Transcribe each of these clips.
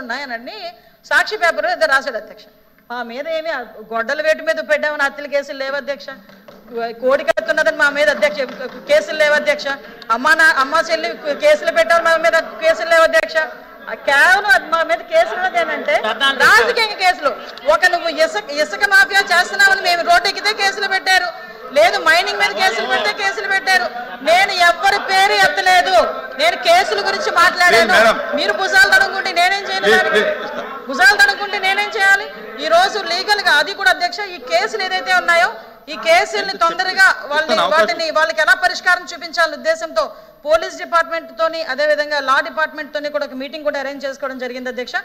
ఉన్నాయని సాక్షి పేపర్ ఏదో రాశాడు అధ్యక్ష. మా మీద ఏమి గొడ్డల వేటు మీద పెట్టామని హత్యల కేసులు లేవు అధ్యక్ష. కోడి కత్తున్నదని మా మీద అధ్యక్ష కేసులు లేవు అధ్యక్ష. అమ్మ చెల్లి కేసులు పెట్టారు మా మీద కేసులు లేవు అధ్యక్ష. కేవలం మా మీద కేసులు ఉన్నదేనంటే రాజకీయ కేసులు. ఒక నువ్వు ఇసుక మాఫియా చేస్తున్నావని మేము రోడ్డు ఎక్కితే కేసులు పెట్టారు, లేదు మైనింగ్ మీద కేసులు పెడితే కేసులు పెట్టారు. నేను ఎవరి పేరు ఎత్తలేదు, నేను కేసుల గురించి మాట్లాడాను. మీరు భుజాలు తడుముకుంటే నేనేం చేయాలి? భుజాలు తడుముకుంటే నేనేం చేయాలి? ఈ రోజు లీగల్ గా అది కూడా అధ్యక్ష ఈ కేసులు ఏదైతే ఉన్నాయో ఈ కేసుల్ని తొందరగా వాళ్ళకి ఎలా పరిష్కారం చూపించాలనే ఉద్దేశంతో పోలీస్ డిపార్ట్మెంట్ తోని అదేవిధంగా లా డిపార్ట్మెంట్ తోని కూడా ఒక మీటింగ్ కూడా అరేంజ్ చేసుకోవడం జరిగింది అధ్యక్ష.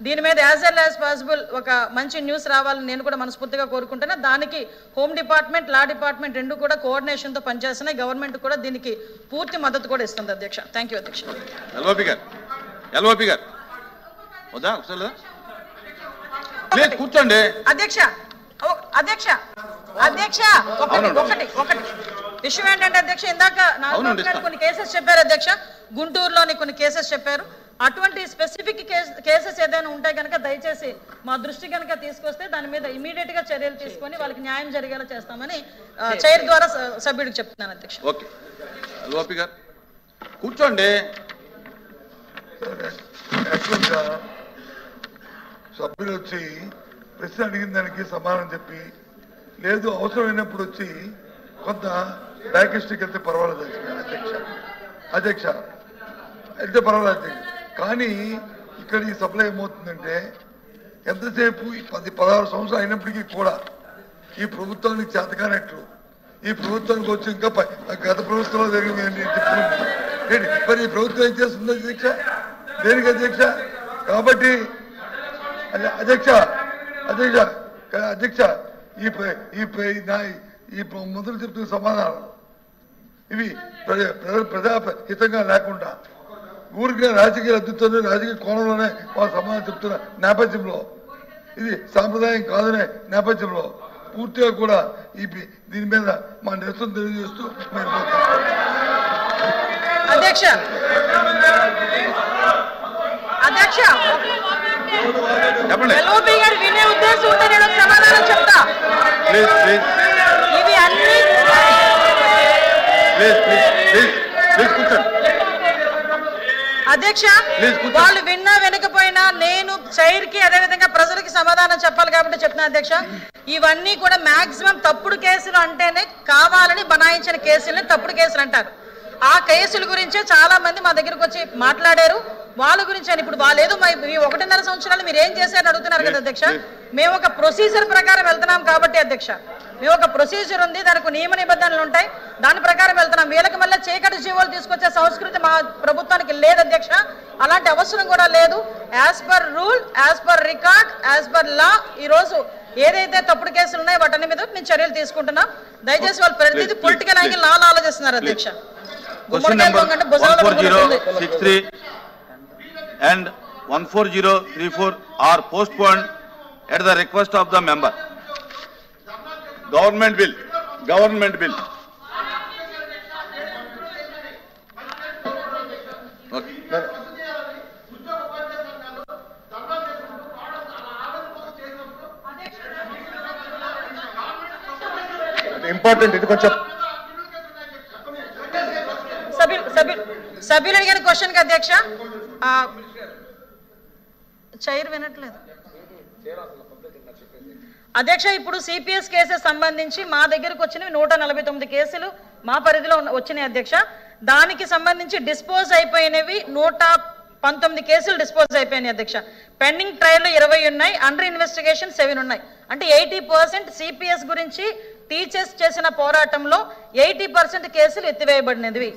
దీని మీద యాజ్ ఎల్ యాజ్ పాసిబుల్ ఒక మంచి న్యూస్ రావాలని నేను కూడా మనస్ఫూర్తిగా కోరుకుంటున్నా. దానికి హోమ్ డిపార్ట్మెంట్ లా డిపార్ట్మెంట్ రెండు కూడా కోఆర్డినేషన్ తో పనిచేస్తున్నాయి. గవర్నమెంట్ కూడా దీనికి పూర్తి మద్దతు కూడా ఇస్తుంది అధ్యక్ష. థ్యాంక్ యూ అధ్యక్ష. కూర్చోండి అధ్యక్ష. అధ్యక్ష అధ్యక్ష ఒకటి విషయం ఏంటంటే అధ్యక్ష ఇందాక కొన్ని కేసెస్ చెప్పారు అధ్యక్ష, గుంటూరులోని కొన్ని కేసెస్ చెప్పారు. అటువంటి స్పెసిఫిక్ కేసెస్ ఏదైనా ఉంటే కనుక దయచేసి మా దృష్టి కనుక తీసుకొస్తే దాని మీద ఇమీడియట్ గా చర్యలు తీసుకొని వాళ్ళకి న్యాయం జరిగేలా చేస్తామని చైర్ ద్వారా సభ్యుడికి చెప్తున్నాను అధ్యక్ష. కూర్చోండి. సభ్యులు వచ్చి ప్రశ్న అడిగిన దానికి సమాధానం చెప్పి లేదు అవసరమైనప్పుడు వచ్చి కొంత బ్యాకిస్ట్కి వెళ్తే పర్వాలేదు అధ్యక్ష వెళ్తే పర్వాలేదు అధ్యక్ష. కానీ ఇక్కడ ఈ సభలో ఏమవుతుందంటే ఎంతసేపు 10-16 సంవత్సరాలు అయినప్పటికీ కూడా ఈ ప్రభుత్వానికి చేతకానట్లు ఈ ప్రభుత్వానికి వచ్చి ఇంకా గత ప్రభుత్వంలో జరిగింది మరి ఈ ప్రభుత్వం ఏం చేస్తుంది అధ్యక్ష? దేనికి అధ్యక్ష? కాబట్టి అధ్యక్ష ఈ మొదలు చెప్తున్న సమాధానం ఇవి ప్రజాహితంగా లేకుండా ఊరికి రాజకీయ అద్భుతంలో రాజకీయ కోణంలోనే వాళ్ళు సమాధానం చెప్తున్న నేపథ్యంలో ఇది సాంప్రదాయం కాదనే నేపథ్యంలో పూర్తిగా కూడా దీని మీద మా నిరసన తెలియజేస్తూ మేము అధ్యక్ష ఎల్ఓపి గారు వినే ఉద్దేశం ఉంటే నేను సమాధానం చెప్తా. ఇవి అన్ని అధ్యక్ష వాళ్ళు విన్నా వినకపోయినా నేను చైర్ కి అదేవిధంగా ప్రజలకి సమాధానం చెప్పాలి కాబట్టి చెప్తున్నా అధ్యక్ష. ఇవన్నీ కూడా మాక్సిమం తప్పుడు కేసులు అంటేనే కావాలని బనాయించిన కేసుల్ని తప్పుడు కేసులు అంటారు. ఆ కేసుల గురించే చాలా మంది మా దగ్గరకు వచ్చి మాట్లాడారు. వాళ్ళ గురించి అని ఇప్పుడు వాళ్ళు ఏదో 1.5 సంవత్సరాలు మీరు ఏం చేశారని అడుగుతున్నారు కదా అధ్యక్ష. మేము ఒక ప్రొసీజర్ ప్రకారం వెళ్తున్నాం కాబట్టి అధ్యక్ష, మేము ఒక ప్రొసీజర్ ఉంది, దానికి నియమ నిబంధనలు ఉంటాయి, దాని ప్రకారం వెళ్తున్నాం. వీళ్ళకి మళ్ళీ చీకటి జీవోలు తీసుకొచ్చే సంస్కృతి మా ప్రభుత్వానికి లేదు అధ్యక్ష. అలాంటి అవసరం కూడా లేదు. As per rule, as per record, as per law ఈ రోజు ఏదైతే తప్పుడు కేసులు ఉన్నాయో వాటి మీద మేము చర్యలు తీసుకుంటున్నాం. దయచేసి వాళ్ళు ప్రతిదీ పొలిటికల్ యాంగిల్ లా ఆలోచిస్తున్నారు అధ్యక్ష. and 14034 are postponed at the request of the member. Government bill. Okay. Important ఇది కొంచెం సభ్యులు అడిగిన క్వశ్చన్ కి అధ్యక్ష చైర్ వినట్లేదు అధ్యక్ష. ఇప్పుడు సిపిఎస్ కేసెస్ సంబంధించి మా దగ్గరకు వచ్చినవి 149 కేసులు మా పరిధిలో వచ్చినాయి అధ్యక్ష. దానికి సంబంధించి డిస్పోజ్ అయిపోయినవి 119 కేసులు డిస్పోజ్ అయిపోయినాయి అధ్యక్ష. పెండింగ్ ట్రయల్ 20 ఉన్నాయి, అండర్ ఇన్వెస్టిగేషన్ 7 ఉన్నాయి. అంటే 80% సిపిఎస్ గురించి టీచర్స్ చేసిన పోరాటంలో 80% కేసులు ఎత్తివేయబడినవి.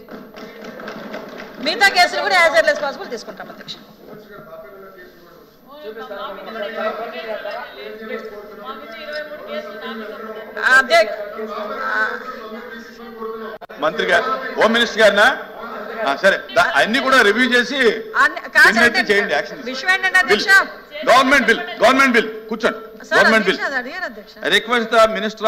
మిగతా కేసులు కూడా యాజ్ ఎర్లీ యాజ్ పాసిబుల్ తీసుకుంటాం అధ్యక్ష. మంత్రి గారు, హోమ్ మినిస్టర్ గారినా సరే అన్ని కూడా రివ్యూ చేసి చేయండి. విషయం ఏంటంటే అధ్యక్ష గవర్నమెంట్ బిల్ కూర్చోండి. Government bill request the minister